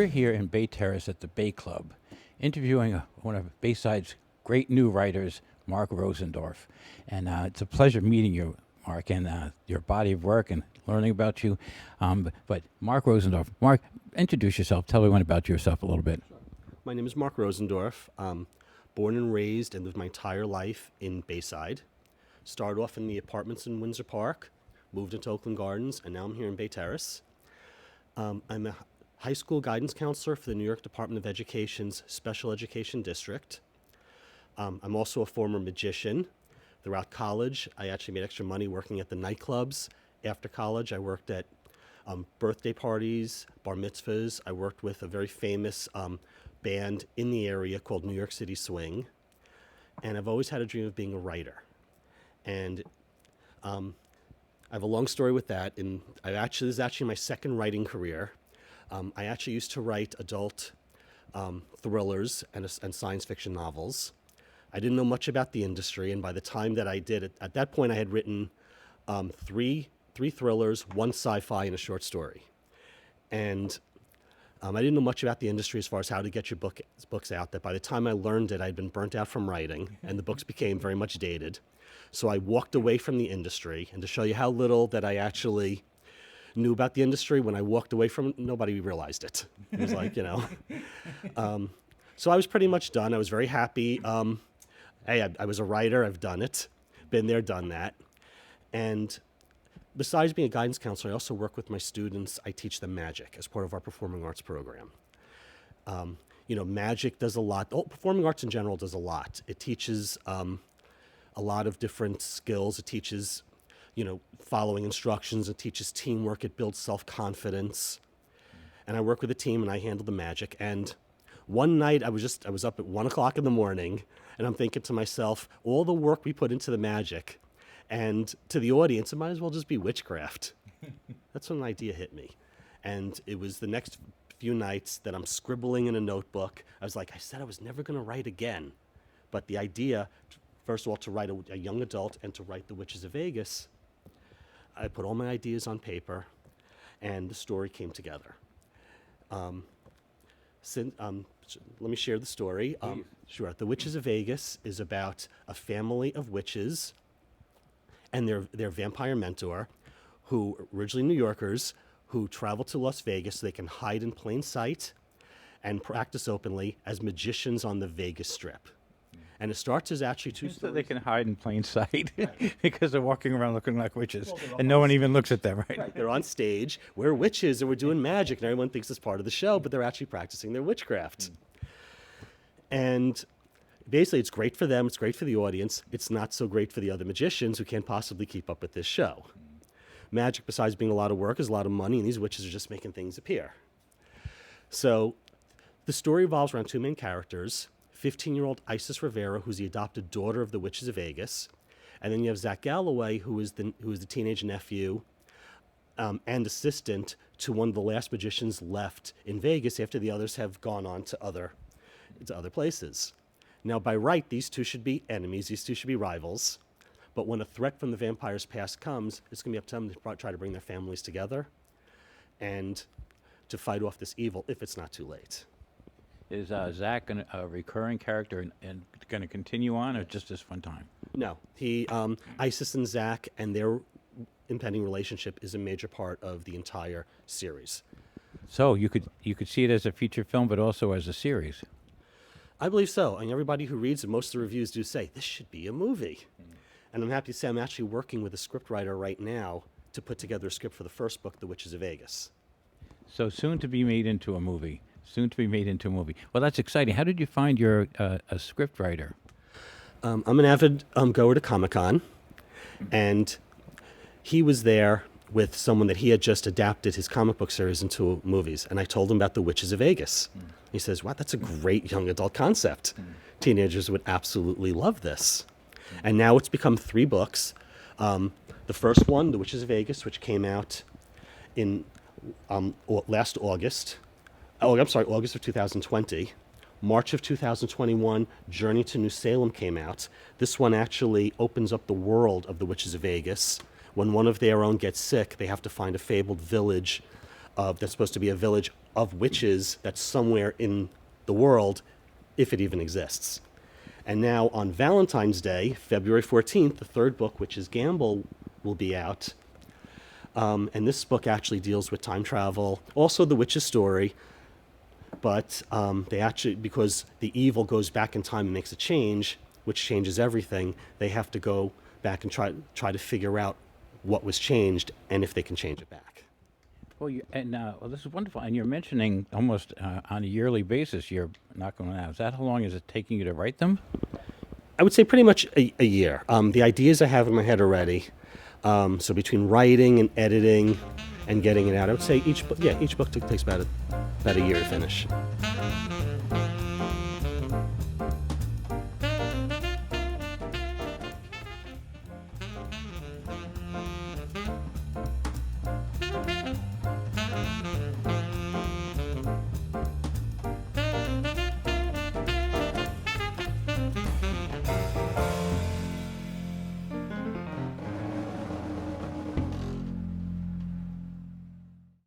we're here in Bay Terrace at the Bay Club, interviewing one of Bayside's great new writers, Mark Rosendorf. And it's a pleasure meeting you, Mark, and your body of work and learning about you. But Mark Rosendorf, Mark, introduce yourself. Tell everyone about yourself a little bit. My name is Mark Rosendorf. Born and raised and lived my entire life in Bayside. Started off in the apartments in Windsor Park, moved into Oakland Gardens, and now I'm here in Bay Terrace. I'm a high school guidance counselor for the New York Department of Education's Special Education District. I'm also a former magician. Throughout college, I actually made extra money working at the nightclubs. After college, I worked at birthday parties, bar mitzvahs. I worked with a very famous band in the area called New York City Swing. And I've always had a dream of being a writer. And I have a long story with that. And this is actually my second writing career. I actually used to write adult thrillers and science fiction novels. I didn't know much about the industry, and by the time that I did it, at that point I had written three thrillers, one sci-fi, and a short story. And I didn't know much about the industry as far as how to get your books out, that by the time I learned it, I'd been burnt out from writing, and the books became very much dated. So I walked away from the industry, and to show you how little that I actually knew about the industry, when I walked away from it, nobody realized it. It was like, So I was pretty much done. I was very happy. Hey, I was a writer. I've done it. Been there, done that. And besides being a guidance counselor, I also work with my students. I teach them magic as part of our performing arts program. Magic does a lot. Performing arts in general does a lot. It teaches a lot of different skills. It teaches, following instructions. It teaches teamwork. It builds self-confidence. And I work with a team, and I handle the magic. And one night, I was up at 1 o'clock in the morning, and I'm thinking to myself, all the work we put into the magic, and to the audience, it might as well just be witchcraft. That's when an idea hit me. And it was the next few nights that I'm scribbling in a notebook. I was like, I said I was never going to write again. But the idea, first of all, to write a young adult and to write The Witches of Vegas, I put all my ideas on paper, and the story came together. Let me share the story. Sure. The Witches of Vegas is about a family of witches and their vampire mentor, who originally New Yorkers, who travel to Las Vegas so they can hide in plain sight and practice openly as magicians on the Vegas Strip. And it starts as actually two stories. So they can hide in plain sight because they're walking around looking like witches, and no one even looks at them, right? They're on stage, we're witches, and we're doing magic, and everyone thinks it's part of the show, but they're actually practicing their witchcraft. And basically, it's great for them, it's great for the audience, it's not so great for the other magicians who can't possibly keep up with this show. Magic, besides being a lot of work, is a lot of money, and these witches are just making things appear. So the story revolves around two main characters: 15-year-old Isis Rivera, who's the adopted daughter of the Witches of Vegas, and then you have Zach Galloway, who is the teenage nephew and assistant to one of the last magicians left in Vegas after the others have gone on to other places. Now, by right, these two should be enemies. These two should be rivals. But when a threat from the vampire's past comes, it's going to be up to them to try to bring their families together and to fight off this evil if it's not too late. Is Zach a recurring character and going to continue on, or just this one time? No. Isis and Zach and their impending relationship is a major part of the entire series. So you could see it as a feature film, but also as a series. I believe so. And everybody who reads it, most of the reviews do say, this should be a movie. And I'm happy to say I'm actually working with a scriptwriter right now to put together a script for the first book, The Witches of Vegas. So soon to be made into a movie. Well, that's exciting. How did you find your a scriptwriter? I'm an avid goer to Comic-Con, and he was there with someone that he had just adapted his comic book series into movies, and I told him about The Witches of Vegas. He says, wow, that's a great young adult concept. Teenagers would absolutely love this. And now it's become 3 books. The first one, The Witches of Vegas, which came out in last August. August of 2020. March of 2021, Journey to New Salem came out. This one actually opens up the world of the Witches of Vegas. When one of their own gets sick, they have to find a fabled village that's supposed to be a village of witches that's somewhere in the world, if it even exists. And now on Valentine's Day, February 14th, the third book, which is Gamble, will be out. And this book actually deals with time travel, also the witch's story, but they actually, because the evil goes back in time and makes a change, which changes everything, they have to go back and try to figure out what was changed and if they can change it back. Well, well, this is wonderful. And you're mentioning almost on a yearly basis you're knocking them out. Is that how long is it taking you to write them? I would say pretty much a year. The ideas I have in my head already. So between writing and editing and getting it out, I would say each book takes about a year to finish.